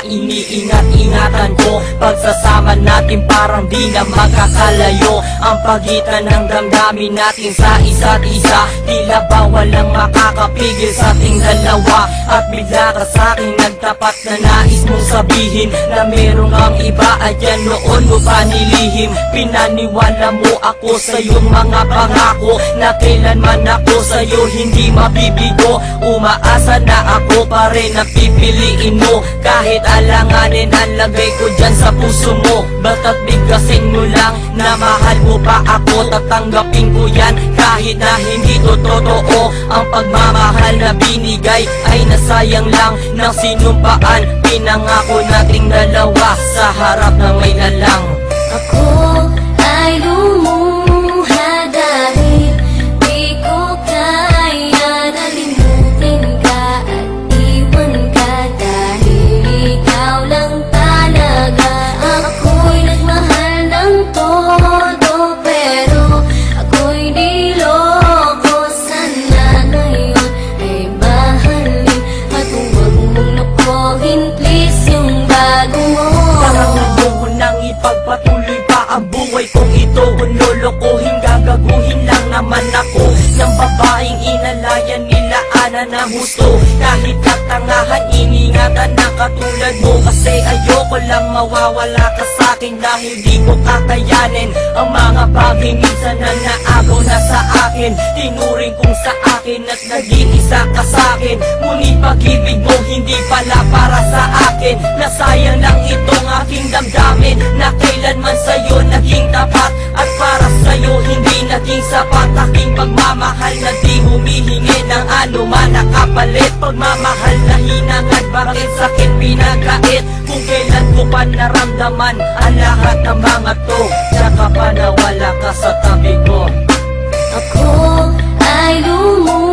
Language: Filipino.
iniingat-ingatan ko. Pagsasama natin parang di na magkakalayo ang pagitan ng damdamin natin sa isa't isa. Tila ba walang makakapigil sa ating dalawa. At bigla ka sa'king nagtapat na nais mong sabihin na merong ang iba at yan noon mo pa nilihim. Pinaniwala mo ako sa iyong mga pangako na kailanman ako sa'yo hindi mabibigo. Umaasa na ako pa rin na pipiliin mo kahit alanganin ang lagay ko dyan sa puso mo. Bata't bigkasin mo lang na mahal mo pa ako. Tatanggapin ko yan kahit na hindi to totoo. Ang pagmamahal na binigay ay nasayang lang ng sinumpaan. Pinangako nating dalawa sa harap ng may lalang. Ako ay lumuha dahil di ko kaya na limutin ka at iwan ka, dahil ikaw lang talaga. Ako'y nagmahal ng todo pero ako'y niloko. Sana ngayon ay mahalin at huwag mong lokohin please yung bago mo. Parang mo nang ipagpatuloy pa ang buhay kong ito. Kung lolokohin, gagaguhin lang naman ako ng babaeng inalayan nila ana na husto. Kahit katangahan, iningatan na katulad mo. Kasi ayoko lang mawawala ka sa'kin dahil di ko kakayanin ang mga bagay minsan na naagaw na sa akin. Tinuring kong sa akin at nag-iisa ka sa'kin. Ngunit pag-ibig mo hindi pala para sa akin. Nasayang lang itong aking damdamin na kailanman sa'yo naging tapat. At para sa'yo hindi naging sapat aking pagmamahal na di humihingi ng anuman na kapalit. Pagmamahal na hinangad, bakit sakit pinagkait? Kung kailan ko pa naramdaman ang lahat ng mga to, tsaka pa nawala ka sa tabi ko. Ako ay lumuha